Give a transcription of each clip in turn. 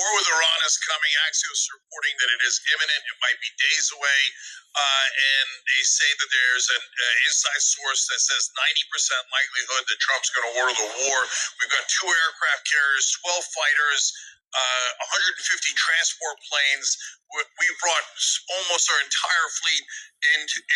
war with Iran is coming. Axios is reporting that it is imminent. It might be days away. And they say that there's an inside source that says 90% likelihood that Trump's going to order the war. We've got 2 aircraft carriers, 12 fighters, 150 transport planes. We brought almost our entire fleet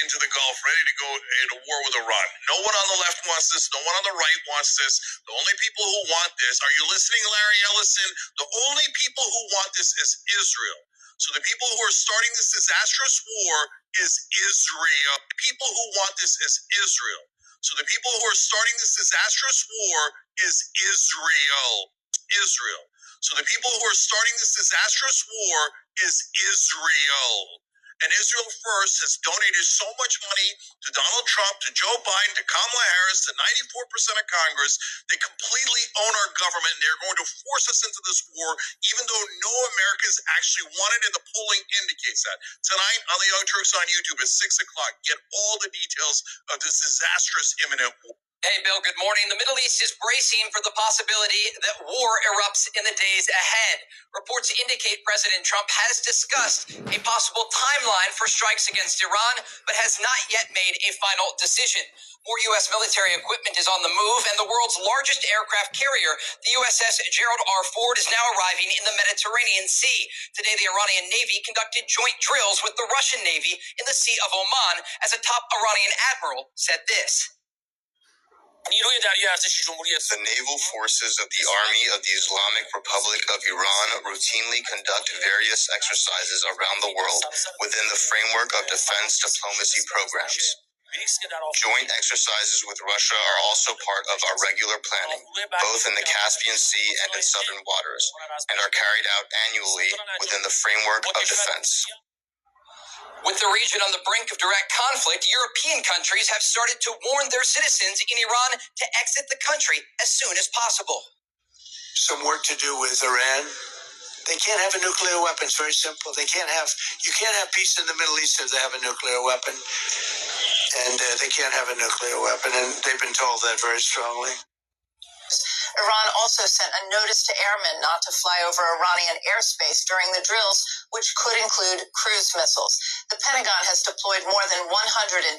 into the Gulf, ready to go in a war with Iran. No one on the left wants this. No one on the right wants this. The only people who want this, are you listening, Larry Ellison? The only people who want this is Israel. So the people who are starting this disastrous war is Israel. The people who want this is Israel. So the people who are starting this disastrous war is Israel. Israel. So the people who are starting this disastrous war is Israel. And Israel First has donated so much money to Donald Trump, to Joe Biden, to Kamala Harris, to 94% of Congress. They completely own our government. They're going to force us into this war, even though no Americans actually want it, and the polling indicates that. Tonight on the Young Turks on YouTube at 6 o'clock, get all the details of this disastrous imminent war. Hey, Bill, good morning. The Middle East is bracing for the possibility that war erupts in the days ahead. Reports indicate President Trump has discussed a possible timeline for strikes against Iran, but has not yet made a final decision. More U.S. military equipment is on the move, and the world's largest aircraft carrier, the USS Gerald R. Ford, is now arriving in the Mediterranean Sea. Today, the Iranian Navy conducted joint drills with the Russian Navy in the Sea of Oman, as a top Iranian admiral said this. The naval forces of the Army of the Islamic Republic of Iran routinely conduct various exercises around the world within the framework of defense diplomacy programs. Joint exercises with Russia are also part of our regular planning, both in the Caspian Sea and in southern waters, and are carried out annually within the framework of defense. With the region on the brink of direct conflict, European countries have started to warn their citizens in Iran to exit the country as soon as possible. Some work to do with Iran. They can't have a nuclear weapon. It's very simple. You can't have peace in the Middle East if they have a nuclear weapon. And they can't have a nuclear weapon. And they've been told that very strongly. Iran also sent a notice to airmen not to fly over Iranian airspace during the drills, which could include cruise missiles. The Pentagon has deployed more than 120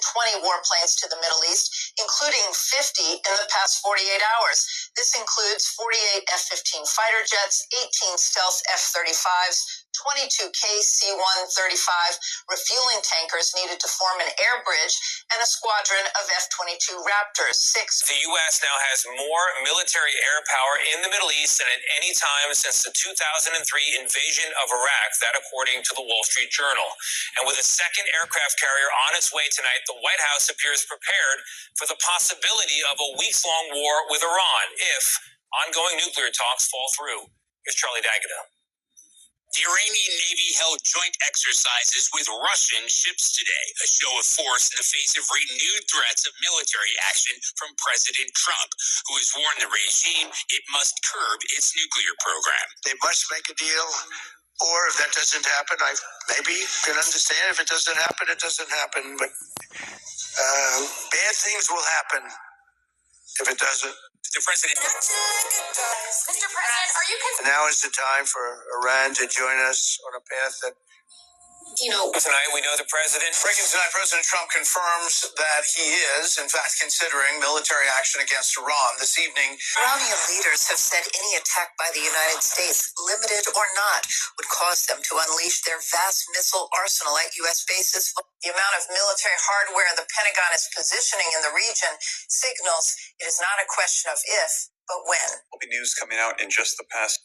warplanes to the Middle East, including 50 in the past 48 hours. This includes 48 F-15 fighter jets, 18 stealth F-35s, 22 KC-135 refueling tankers needed to form an air bridge, and a squadron of F-22 Raptors. The U.S. now has more military air power in the Middle East than at any time since the 2003 invasion of Iraq, that according to the Wall Street Journal. And with a second aircraft carrier on its way tonight, the White House appears prepared for the possibility of a weeks-long war with Iran if ongoing nuclear talks fall through. Here's Charlie D'Agata. The Iranian Navy held joint exercises with Russian ships today, a show of force in the face of renewed threats of military action from President Trump, who has warned the regime it must curb its nuclear program. They must make a deal, or if that doesn't happen, I maybe can understand. If it doesn't happen, it doesn't happen. But bad things will happen if it doesn't. The president. Mr. President, are you Now is the time for Iran to join us on a path that Tonight, we know the president. Breaking tonight, President Trump confirms that he is, in fact, considering military action against Iran. This evening, Iranian leaders have said any attack by the United States, limited or not, would cause them to unleash their vast missile arsenal at U.S. bases. The amount of military hardware the Pentagon is positioning in the region signals it is not a question of if, but when. There'll be news coming out in just the past.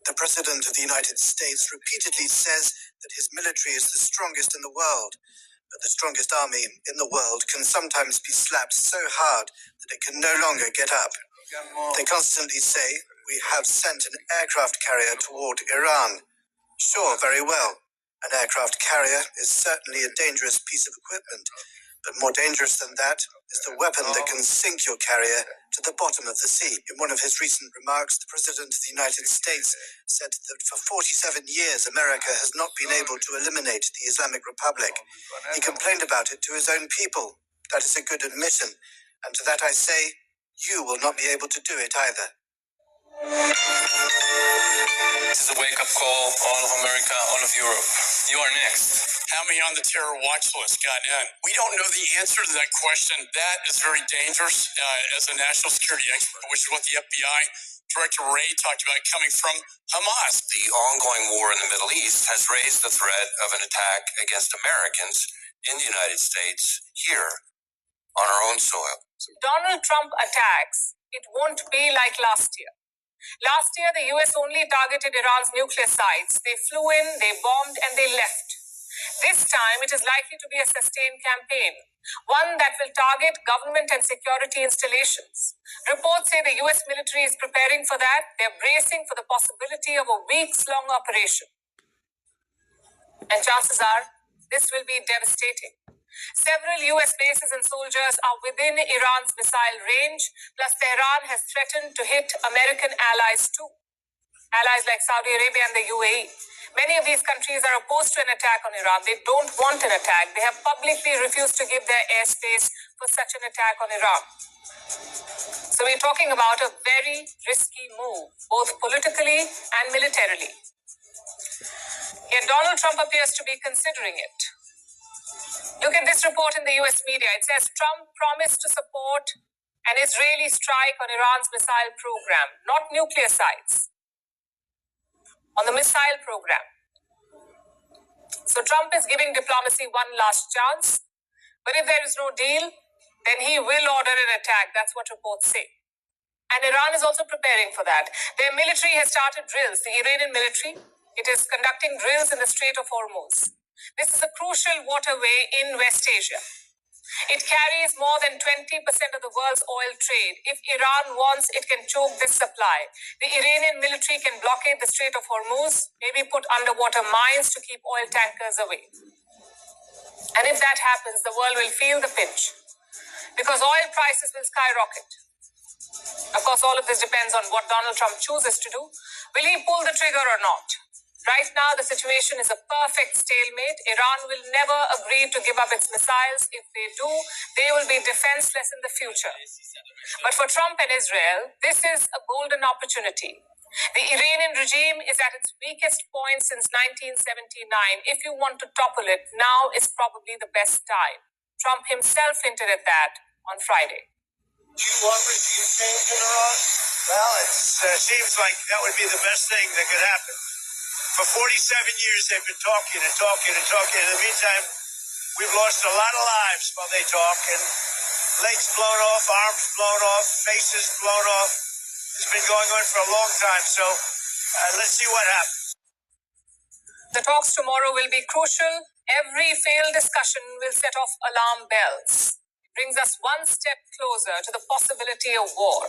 the President of the United States repeatedly says that his military is the strongest in the world. But the strongest army in the world can sometimes be slapped so hard that it can no longer get up. They constantly say, we have sent an aircraft carrier toward Iran. Sure, very well. An aircraft carrier is certainly a dangerous piece of equipment, but more dangerous than that is the weapon that can sink your carrier to the bottom of the sea. In one of his recent remarks, the President of the United States said that for 47 years, America has not been able to eliminate the Islamic Republic. He complained about it to his own people. That is a good admission. And to that I say, you will not be able to do it either. This is a wake-up call, all of America, all of Europe. You are next. How many on the terror watch list got in? We don't know the answer to that question. That is very dangerous as a national security expert, which is what the FBI Director Wray talked about coming from Hamas. The ongoing war in the Middle East has raised the threat of an attack against Americans in the United States here on our own soil. Donald Trump attacks, it won't be like last year. Last year, the US only targeted Iran's nuclear sites. They flew in, they bombed, and they left. This time, it is likely to be a sustained campaign, one that will target government and security installations. Reports say the US military is preparing for that. They're bracing for the possibility of a weeks-long operation. And chances are, this will be devastating. Several US bases and soldiers are within Iran's missile range, plus Tehran has threatened to hit American allies too. Allies like Saudi Arabia and the UAE. Many of these countries are opposed to an attack on Iran. They don't want an attack. They have publicly refused to give their airspace for such an attack on Iran. So we're talking about a very risky move, both politically and militarily. Yet Donald Trump appears to be considering it. Look at this report in the US media. It says Trump promised to support an Israeli strike on Iran's missile program, not nuclear sites, on the missile program. So Trump is giving diplomacy one last chance. But if there is no deal, then he will order an attack. That's what reports say. And Iran is also preparing for that. Their military has started drills. The Iranian military, it is conducting drills in the Strait of Hormuz. This is a crucial waterway in West Asia. It carries more than 20% of the world's oil trade. If Iran wants, it can choke this supply. The Iranian military can blockade the Strait of Hormuz, maybe put underwater mines to keep oil tankers away. And if that happens, the world will feel the pinch, because oil prices will skyrocket. Of course, all of this depends on what Donald Trump chooses to do. Will he pull the trigger or not? Right now, the situation is a perfect stalemate. Iran will never agree to give up its missiles. If they do, they will be defenseless in the future. But for Trump and Israel, this is a golden opportunity. The Iranian regime is at its weakest point since 1979. If you want to topple it, now is probably the best time. Trump himself hinted at that on Friday. Do you want regime change in Iran? Well, it seems like that would be the best thing that could happen. For 47 years, they've been talking and talking and talking. In the meantime, we've lost a lot of lives while they talk, and legs blown off, arms blown off, faces blown off. It's been going on for a long time, so let's see what happens. The talks tomorrow will be crucial. Every failed discussion will set off alarm bells. It brings us one step closer to the possibility of war.